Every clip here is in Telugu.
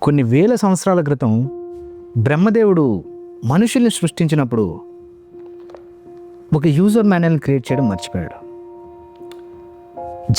కొన్ని వేల సంవత్సరాల క్రితం బ్రహ్మదేవుడు మనుషుల్ని సృష్టించినప్పుడు ఒక యూజర్ మాన్యువల్ క్రియేట్ చేయడం మర్చిపోయాడు.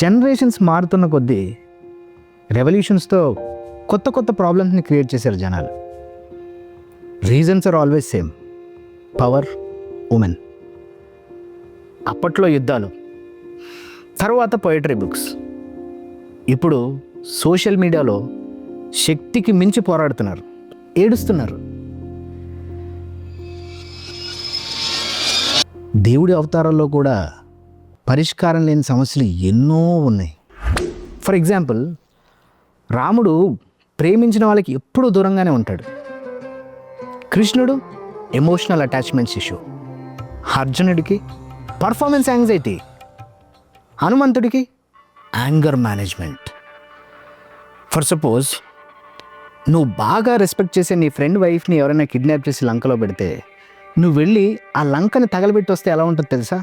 జనరేషన్స్ మారుతున్న కొద్దీ రెవల్యూషన్స్తో కొత్త కొత్త ప్రాబ్లమ్స్ని క్రియేట్ చేశారు జనాలు. Reasons are always same, power, women. అప్పట్లో యుద్ధాలు, తర్వాత పోయిటరీ బుక్స్, ఇప్పుడు సోషల్ మీడియాలో శక్తికి మించి పోరాడుతున్నారు, ఏడుస్తున్నారు. దేవుడి అవతారాల్లో కూడా పరిష్కారం లేని సమస్యలు ఎన్నో ఉన్నాయి. ఫర్ ఎగ్జాంపుల్, రాముడు ప్రేమించిన వాళ్ళకి ఎప్పుడూ దూరంగానే ఉంటాడు. కృష్ణుడు ఎమోషనల్ అటాచ్మెంట్స్ ఇష్యూ, అర్జునుడికి పర్ఫార్మెన్స్ యాంగ్జైటీ, హనుమంతుడికి యాంగర్ మేనేజ్మెంట్. ఫర్ సపోజ్, నువ్వు బాగా రెస్పెక్ట్ చేసే నీ ఫ్రెండ్ వైఫ్ని ఎవరైనా కిడ్నాప్ చేసి లంకలో పెడితే నువ్వు వెళ్ళి ఆ లంకని తగలబెట్టి వస్తే ఎలా ఉంటుంది తెలుసా?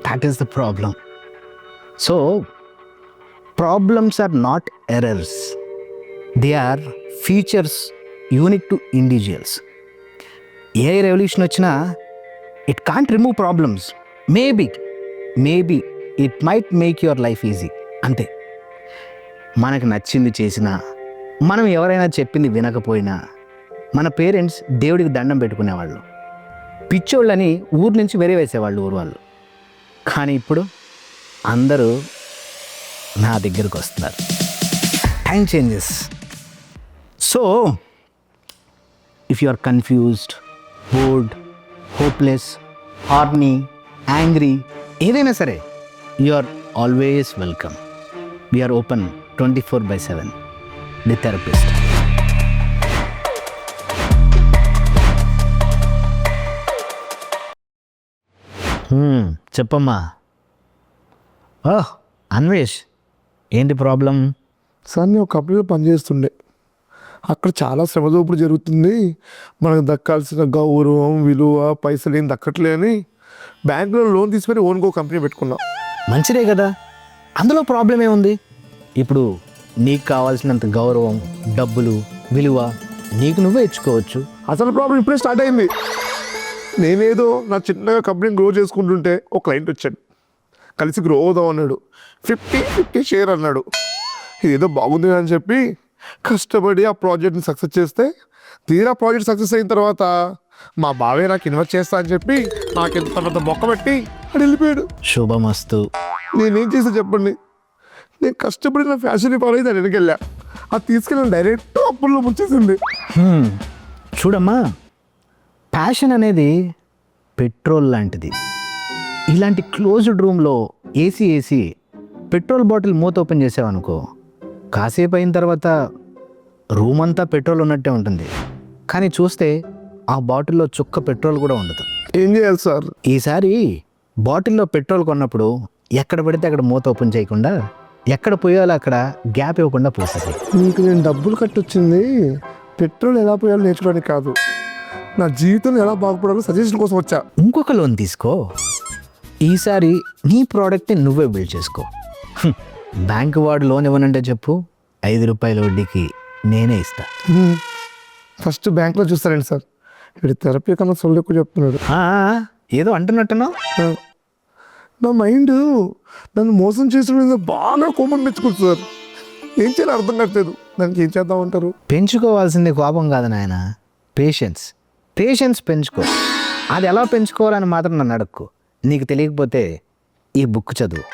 That is the problem. So problems are not errors, they are features unique to individuals. ఏ రెవల్యూషన్ వచ్చినా it can't remove problems. Maybe it might make your life easy, అంతే. మనకు నచ్చింది చేసినా, మనం ఎవరైనా చెప్పింది వినకపోయినా, మన పేరెంట్స్ దేవుడికి దండం పెట్టుకునేవాళ్ళు, పిచ్చోళ్ళని ఊరు నుంచి వేసేవాళ్ళు ఊరు వాళ్ళు. కానీ ఇప్పుడు అందరూ నా దగ్గరకు వస్తున్నారు. Time changes. So if you are confused, bored, hopeless, horny, angry, ఏదైనా సరే, you are always welcome. We're open 24/7. The therapist. చెప్పమ్మా. అన్వేష్, ఏంటి ప్రాబ్లం? సార్, నేను ఒక కంపెనీలో పనిచేస్తుండే. అక్కడ చాలా శ్రమదోపుడు జరుగుతుంది. మనకు దక్కాల్సిన గౌరవం, విలువ, పైసలు ఏం దక్కట్లే అని బ్యాంకులో లోన్ తీసుకొని ఓన్గా కంపెనీ పెట్టుకున్నా. మంచిదే కదా, అందులో ప్రాబ్లం ఏముంది? ఇప్పుడు నీకు కావాల్సినంత గౌరవం, డబ్బులు, విలువ నీకు నువ్వే ఇచ్చుకోవచ్చు. అసలు ప్రాబ్లం ఇప్పుడే స్టార్ట్ అయింది. నేనేదో నా చిన్నగా కంపెనీని గ్రో చేసుకుంటుంటే ఒక క్లయింట్ వచ్చాడు. కలిసి గ్రో అవుదాం అన్నాడు. 50-50 షేర్ అన్నాడు. ఇదేదో బాగుంది అని చెప్పి కష్టపడి ఆ ప్రాజెక్ట్ని సక్సెస్ చేస్తే, తీరా ప్రాజెక్ట్ సక్సెస్ అయిన తర్వాత మా బావే నాకు ఇన్వెస్ట్ చేస్తా అని చెప్పి నాకు ఎంత పెద్ద మొక్క పెట్టి అది వెళ్ళిపోయాడు. శుభమస్తు. నేనేం చేసా చెప్పండి? నేను కష్టపడిన ఫ్యాషన్ ఫాలో అయితే దాని వెనకెళ్ళా. అది తీసుకెళ్ళి డైరెక్ట్ అప్పుల్లో ముంచేసింది. చూడమ్మా, ప్యాషన్ అనేది పెట్రోల్ లాంటిది. ఇలాంటి క్లోజ్డ్ రూమ్లో ఏసీ పెట్రోల్ బాటిల్ మూత ఓపెన్ చేసావనుకో, కాసేపు అయిన తర్వాత రూమ్ అంతా పెట్రోల్ ఉన్నట్టే ఉంటుంది. కానీ చూస్తే ఆ బాటిల్లో చుక్క పెట్రోల్ కూడా ఉండదు. ఏం చేయాలి సార్? ఈసారి బాటిల్లో పెట్రోల్ కొన్నప్పుడు ఎక్కడ పడితే అక్కడ మూత ఓపెన్ చేయకుండా, ఎక్కడ పోయాలో అక్కడ గ్యాప్ ఇవ్వకుండా పోతుంది. మీకు నేను డబ్బులు కట్టొచ్చింది పెట్రోల్ ఎలా పోయాలో నేర్చుకోవడానికి కాదు, నా జీవితంలో ఎలా బాగుపడాలో సజెషన్ కోసం వచ్చా. ఇంకొక లోన్ తీసుకో. ఈసారి నీ ప్రోడక్ట్ని నువ్వే బిల్డ్ చేసుకో. బ్యాంకు వాడు లోన్ ఇవ్వనంటే చెప్పు, 5 రూపాయల వడ్డీకి నేనే ఇస్తా. ఫస్ట్ బ్యాంక్లో చూస్తారండి సార్. ఇక్కడ థెరపీ కన్నా సొల్లు ఎక్కువ చెప్తున్నాడు. ఏదో అంటున్నట్టున్నావు. నా మైండ్ నన్ను మోసం చేసిన బాగా కోపం పెంచుకుంటుంది సార్. ఏం చేయాలో అర్థం కావట్లేదు. దానికి ఏం చేద్దామంటారు? పెంచుకోవాల్సింది కోపం కాదు నాయన, పేషెన్స్ పెంచుకో. అది ఎలా పెంచుకోవాలని మాత్రం నన్ను అడక్కు. నీకు తెలియకపోతే ఈ బుక్ చదువు.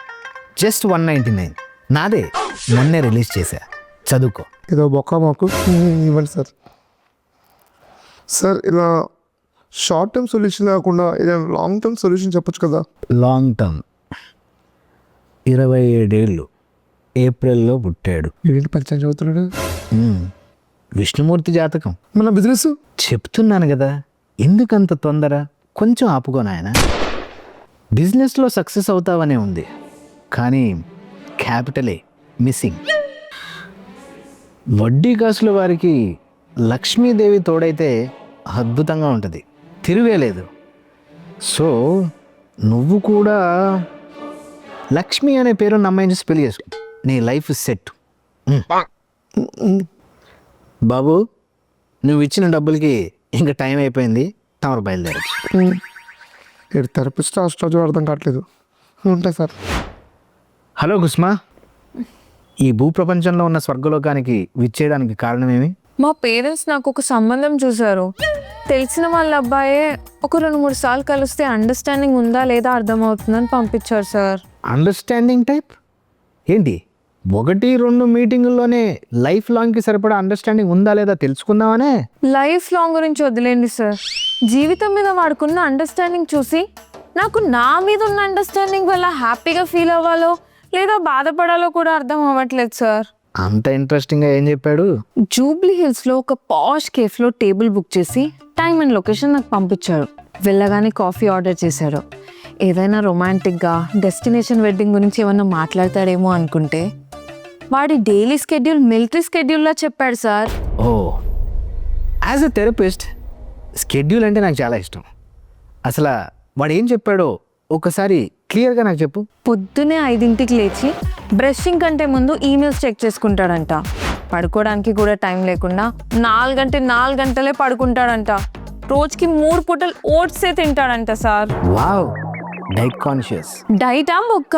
జస్ట్ 199, నాదే, మొన్నే రిలీజ్ చేశా, చదువుకో. ఏదో బొక్క మాకు ఇవ్వండి సార్. సార్, ఇలా షార్ట్ టర్మ్ సొల్యూషన్ కాకుండా ఏదైనా లాంగ్ టర్మ్ సొల్యూషన్ చెప్పొచ్చు కదా? Long term. 27 ఏళ్ళు, ఏప్రిల్లో పుట్టాడు. ఏంటి పరిచయం చదువుతున్నాడు? విష్ణుమూర్తి జాతకం. మన బిజినెస్ చెప్తున్నాను కదా, ఎందుకంత తొందర? కొంచెం ఆపుకో నాయన. బిజినెస్లో సక్సెస్ అవుతావనే ఉంది, కానీ క్యాపిటలే మిస్సింగ్. వడ్డీ కాసుల వారికి లక్ష్మీదేవి తోడైతే అద్భుతంగా ఉంటుంది, తిరిగే లేదు. సో నువ్వు కూడా లక్ష్మి అనే పేరున్న అమ్మాయిని చూసి పెళ్లి చేసుకో, నీ లైఫ్ సెట్. బాబు, నువ్వు ఇచ్చిన డబ్బులకి ఇంకా టైం అయిపోయింది, తమరు బయలుదేరచ్చు. ఇక్కడ థెరపిస్ట్ హాస్టల్ అర్థం కావట్లేదు. ఉంటాయి సార్. హలో కుస్మా, ఈ భూప్రపంచంలో ఉన్న స్వర్గలోకానికి విచ్చేయడానికి కారణమేమి? మా పేరెంట్స్ నాకు ఒక సంబంధం చూశారు. తెలిసిన వాళ్ళ అబ్బాయే ఒక 2-3 సార్లు కలిస్తే అండర్స్టాండింగ్ ఉందా లేదా అర్థమవుతుందని పంపించారు సార్. అండర్స్టాండింగ్ టైప్ ఏంటి? 1-2 మీటింగుల్లోనే లైఫ్ లాంగ్కి సరిపడా అండర్స్టాండింగ్ ఉందా లేదా తెలుసుకుందామనే. లైఫ్ లాంగ్ గురించి వదిలేండి సార్, జీవితం మీద వాడుకున్న అండర్స్టాండింగ్ చూసి నాకు నా మీద ఉన్న అండర్స్టాండింగ్ వల్ల హ్యాపీగా ఫీల్ అవ్వాలో లేదా బాధపడాలో కూడా అర్థం అవ్వట్లేదు సార్. అంత ఇంట్రెస్టింగ్గా ఏం చెప్పాడు? జూబ్లీ హిల్స్లో ఒక పాష్ కేఫ్లో టేబుల్ బుక్ చేసి టైం అండ్ లొకేషన్ నాకు పంపించాడు. వెళ్ళగానే కాఫీ ఆర్డర్ చేశాడు. ఏదైనా రొమాంటిక్గా డెస్టినేషన్ వెడ్డింగ్ గురించి ఏమన్నా మాట్లాడతాడేమో అనుకుంటే వాడి డైలీ స్కెడ్యూల్ మిలిటరీ స్కెడ్యూల్లా చెప్పాడు sir. Oh, as a therapist schedule అంటే నాకు చాలా ఇష్టం. అసలు వాడు ఏం చెప్పాడో ఒకసారి క్లియర్గా నాకు చెప్పు. పొద్దునే 5ంటికి లేచి బ్రషింగ్ కంటే ముందు ఈమెయిల్స్ చెక్ చేసుకుంటాడంట. పడుకోవడానికి కూడా టైం లేకుండా 4 గంటలే పడుకుంటాడంట. రోజుకి 3 పూటలు ఓట్సే తింటాడంట సార్. Wow, diet conscious. డైటా మొక్క,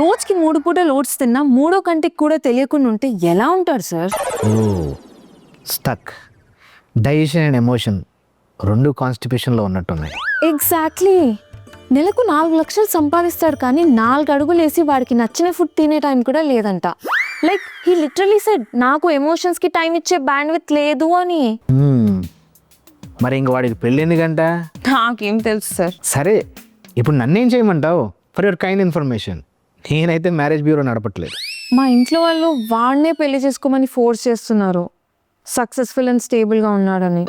రోజుకి 3 పూటలు ఓట్స్ తిన్నా 3వ కంటికి కూడా తెలియకుండా ఉంటే ఎలా ఉంటాడు sir? Oh, stuck. Digestion and emotion 2 కాన్స్టిపేషన్లో ఉన్నట్టున్నాయి. ఎగ్జాక్ట్లీ. నెలకు 4 లక్షలు సంపాదిస్తాడు కానీ 4 అడుగులు వేసి వాడికి నచ్చిన ఫుడ్ తినే టైం కూడా లేదంట. లైక్ హీ లిటరలీ సెడ్ నాకు ఎమోషన్స్కి టైం ఇచ్చే బ్యాండ్విత్ లేదు అని. మరి ఇంక వాడికి పెళ్ళి ఎందుకంట? నాకేం తెలుసు సార్. సరే, ఇప్పుడు నన్నేం చేయమంటావు? ఫర్ యువర్ కైండ్ ఇన్ఫర్మేషన్, నేనైతే మ్యారేజ్ బ్యూరో నడపట్లేదు. మా ఇంట్లో వాళ్ళు వాడినే పెళ్లి చేసుకోమని ఫోర్స్ చేస్తున్నారు, సక్సెస్ఫుల్ అండ్ స్టేబుల్గా ఉన్నాడని.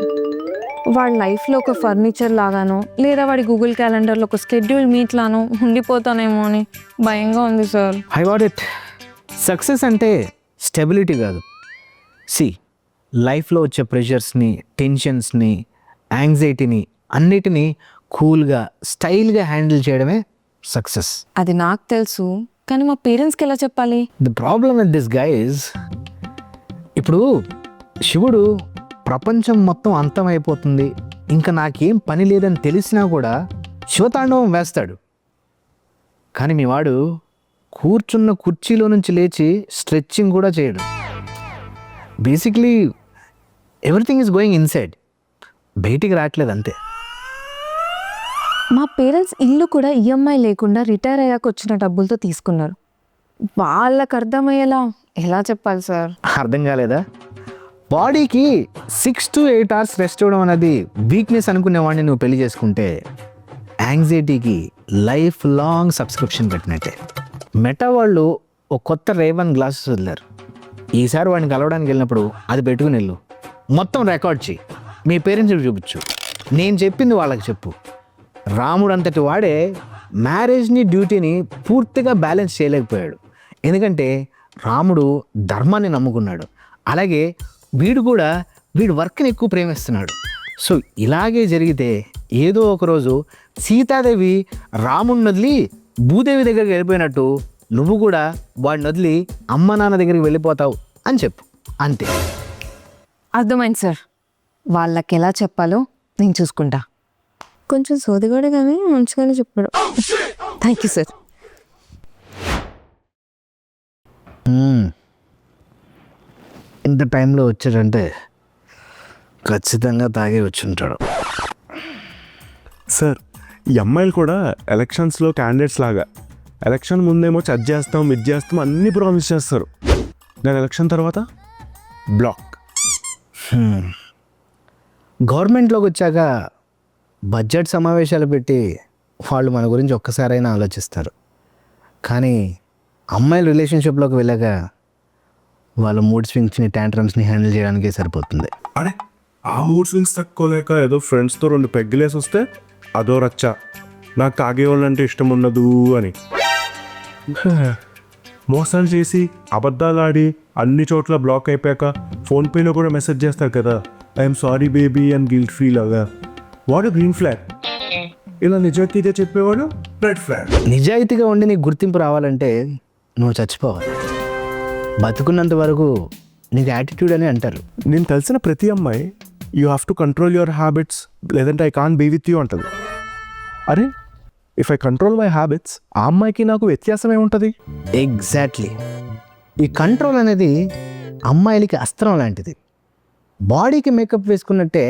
వాడి లైఫ్లో ఒక ఫర్నిచర్ లాగానో లేదా వాడి గూగుల్ క్యాలెండర్లో ఒక స్కెడ్యూల్ మీట్లానో ఉండిపోతానేమో అని భయంగా ఉంది sir. I what it. Success అంటే స్టెబిలిటీ కాదు. లైఫ్లో వచ్చే ప్రెషర్స్ని, టెన్షన్స్ని, యాంగ్జైటీని అన్నిటినీ కూల్గా, స్టైల్గా హ్యాండిల్ చేయడమే సక్సెస్. అది నాకు తెలుసు, కానీ మా పేరెంట్స్కి ఎలా చెప్పాలి? The problem with this guys, ఇప్పుడు శివుడు ప్రపంచం మొత్తం అంతమైపోతుంది, ఇంకా నాకేం పని లేదని తెలిసినా కూడా శివతాండవం వేస్తాడు. కానీ మీ వాడు కూర్చున్న కుర్చీలో నుంచి లేచి స్ట్రెచ్చింగ్ కూడా చేయడు. Basically everything is going inside, బయటికి రావట్లేదు అంతే. మా పేరెంట్స్ ఇల్లు కూడా ఈఎంఐ లేకుండా రిటైర్ అయ్యాక వచ్చిన డబ్బులతో తీసుకున్నారు. వాళ్ళకు అర్థమయ్యేలా ఎలా చెప్పాలి సార్? అర్థం కాలేదా? బాడీకి 6 to 8 hours రెస్ట్ ఇవ్వడం అనేది వీక్నెస్ అనుకునేవాడిని నువ్వు పెళ్లి చేసుకుంటే యాంగ్జైటీకి లైఫ్ లాంగ్ సబ్స్క్రిప్షన్ పెట్టినట్టే. మెటా వాళ్ళు ఒక కొత్త రేవన్ గ్లాసెస్ వదిలారు. ఈసారి వాడిని కలవడానికి వెళ్ళినప్పుడు అది పెట్టుకుని వెళ్ళు, మొత్తం రికార్డ్ చేయి, మీ పేరెంట్స్కి చూపించు, నేను చెప్పింది వాళ్ళకి చెప్పు. రాముడు అంతటి వాడే మ్యారేజ్ని, డ్యూటీని పూర్తిగా బ్యాలెన్స్ చేయలేకపోయాడు. ఎందుకంటే రాముడు ధర్మాన్ని నమ్ముకున్నాడు, అలాగే వీడు కూడా వీడి వర్క్ని ఎక్కువ ప్రేమిస్తున్నాడు. సో ఇలాగే జరిగితే ఏదో ఒకరోజు సీతాదేవి రాముడిని వదిలి భూదేవి దగ్గరికి వెళ్ళిపోయినట్టు నువ్వు కూడా వాడిని వదిలి అమ్మ నాన్న దగ్గరికి వెళ్ళిపోతావు అని చెప్పు, అంతే. అర్థమైంది సార్. వాళ్ళకి ఎలా చెప్పాలో నేను చూసుకుంటా. కొంచెం సోదిగాడే కానీ మంచిగానే చెప్పాడు. Thank you sir. ఇంత టైంలో వచ్చాడంటే ఖచ్చితంగా తాగే వచ్చి ఉంటాడు. సార్, ఈ అమ్మాయిలు కూడా ఎలక్షన్స్లో క్యాండిడేట్స్ లాగా ఎలక్షన్ ముందేమో చర్చ చేస్తాం, ఇది చేస్తాం, అన్నీ ప్రామిస్ చేస్తారు. నేను ఎలక్షన్ తర్వాత బ్లాక్. గవర్నమెంట్లోకి వచ్చాక బడ్జెట్ సమావేశాలు పెట్టి వాళ్ళు మన గురించి ఒక్కసారైనా ఆలోచిస్తారు. కానీ అమ్మాయిల రిలేషన్షిప్లోకి వెళ్ళాక వాళ్ళ మూడ్ స్వింగ్స్ని, ట్యాంట్రమ్స్ని హ్యాండిల్ చేయడానికే సరిపోతుంది. అరే, ఆ మూడ్ స్వింగ్స్ తక్కువలేక ఏదో ఫ్రెండ్స్తో 2 పెగ్గులేసి వస్తే అదో రచ్చ, నాకు తాగేవాళ్ళంటే ఇష్టం ఉండదు అని మోసాలు చేసి, అబద్ధాలు ఆడి, అన్ని చోట్ల బ్లాక్ అయిపోయాక ఫోన్పేలో కూడా మెసేజ్ చేస్తారు కదా, ఐఎమ్ సారీ బేబీ అని గిల్ట్ ఫీల్ అవగా. వాడు గ్రీన్ ఫ్లాగ్. ఇలా నిజాయితీగా చెప్పేవాడు రెడ్ ఫ్లాగ్. నిజాయితీగా ఉండి నీకు గుర్తింపు రావాలంటే నువ్వు చచ్చిపోవాలి. బతుకున్నంత వరకు నీకు యాటిట్యూడ్ అని అంటారు. నేను తెలిసిన ప్రతి అమ్మాయి you have to control your habits, లేదంటే I can't be with you అంటుంది. అరే if I control my habits, ఆ అమ్మాయికి నాకు వ్యత్యాసం ఏముంటుంది? ఎగ్జాక్ట్లీ. ఈ కంట్రోల్ అనేది అమ్మాయిలకి అస్త్రం లాంటిది. బాడీకి మేకప్ వేసుకున్నట్టే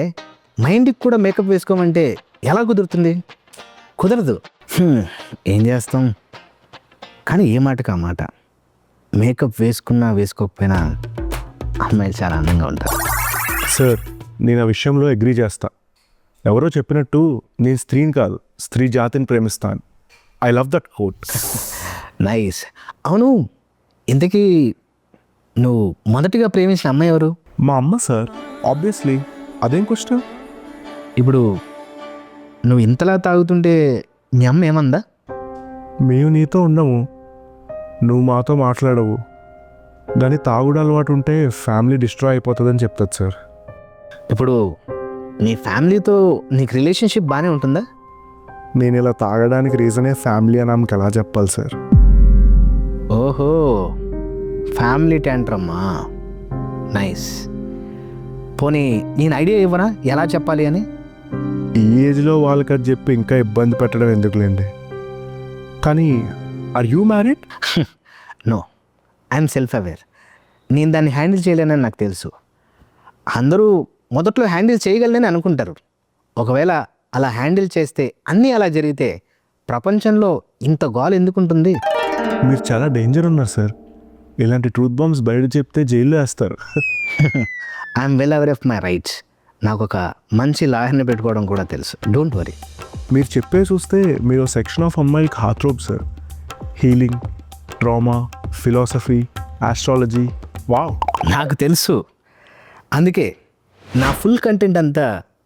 మైండ్కి కూడా మేకప్ వేసుకోమంటే ఎలా కుదురుతుంది? కుదరదు. ఏం చేస్తాం? కానీ ఏ మాటకు ఆ మాట, మేకప్ వేసుకున్నా వేసుకోకపోయినా అమ్మాయిలు చాలా అందంగా ఉంటారు. సార్ నేను ఆ విషయంలో అగ్రీ చేస్తా. ఎవరో చెప్పినట్టు నేను స్త్రీని కాదు, స్త్రీ జాతిని ప్రేమిస్తాను. I love that quote. Nice. అవును, ఇంతకీ నువ్వు మొదటిగా ప్రేమించిన అమ్మాయి ఎవరు? మా అమ్మ సార్, ఆబ్వియస్లీ. అదేం క్వశ్చన్? ఇప్పుడు నువ్వు ఇంతలా తాగుతుంటే మీ అమ్మ ఏమందా? మేము నీతో ఉండము, నువ్వు మాతో మాట్లాడవు, దాని తాగుడు అలవాటు ఉంటే ఫ్యామిలీ డిస్ట్రాయ్ అయిపోతుందని చెప్తుంది సార్. ఇప్పుడు నీ ఫ్యామిలీతో నీకు రిలేషన్షిప్ బాగానే ఉంటుందా? నేను ఇలా తాగడానికి రీజనే ఫ్యామిలీ అని ఆమెకి ఎలా చెప్పాలి సార్? ఓహో, ఫ్యామిలీ ట్యాంట్రమ్మా. నైస్. పోనీ నేను ఐడియా ఇవ్వనా ఎలా చెప్పాలి అని? ఈ ఏజ్లో వాళ్ళకి అది చెప్పి ఇంకా ఇబ్బంది పెట్టడం ఎందుకులేండి. కానీ are you married? No, I'm self aware. నేను దాన్ని హ్యాండిల్ చేయలేనని నాకు తెలుసు. అందరూ మొదట్లో హ్యాండిల్ చేయగలనని అనుకుంటారు. ఒకవేళ అలా హ్యాండిల్ చేస్తే, అన్నీ అలా జరిగితే ప్రపంచంలో ఇంత గోల్ ఎందుకుంటుంది? మీరు చాలా డేంజర్ ఉన్నారు సార్. ఇలాంటి ట్రూత్ బాంబ్స్ బయట చెప్తే జైల్లో వేస్తారు. I'm well aware of my rights. నాకు ఒక మంచి లాయర్ని పెట్టుకోవడం కూడా తెలుసు. Don't worry. మీరు చెప్పే చూస్తే మీరు సెక్షన్ ఆఫ్ అమ్మాయిలకి heart rope sir. Healing, trauma, philosophy, astrology. Wow. నాకు తెలుసు. అందుకే నా ఫుల్ కంటెంట్ అంతా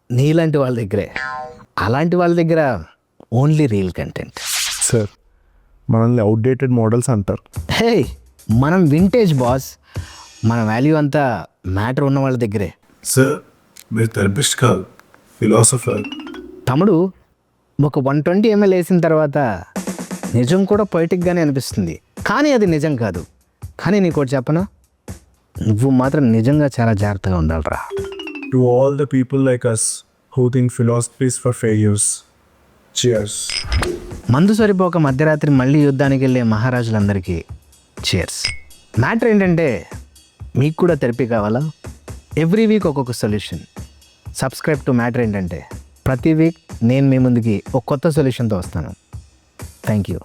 నీలాంటి వాళ్ళ దగ్గరే. అలాంటి వాళ్ళ దగ్గర ఓన్లీ రియల్ కంటెంట్. సార్ మనల్ని అవుట్డేటెడ్ మోడల్స్ అంటారు. హే, మనం వింటేజ్ బాస్. మన వాల్యూ అంతా మ్యాటర్ ఉన్న వాళ్ళ దగ్గరే. సార్ మీరు థెరపిస్ట్ కాదు, ఫిలాసఫర్. తమ్ముడు, ఒక 120 ml వేసిన తర్వాత నిజం కూడా పొయిటిక్గానే అనిపిస్తుంది, కానీ అది నిజం కాదు. కానీ నీకోటి చెప్పనా, నువ్వు మాత్రం నిజంగా చాలా జాగ్రత్తగా ఉండాలిరా. To all the people like us who think philosophies for failures, cheers. మందు సరిపోక మధ్యరాత్రి మళ్ళీ యుద్ధానికి వెళ్ళే మహారాజులందరికీ చియర్స్. మ్యాటర్ ఏంటంటే, మీకు కూడా థెరపీ కావాలా? ఎవ్రీ వీక్ ఒక్కొక్క సొల్యూషన్. సబ్స్క్రైబ్ టు మ్యాటర్ ఏంటంటే, ప్రతి వీక్ నేను మీ ముందుకి ఒక కొత్త సొల్యూషన్తో వస్తాను. Thank you.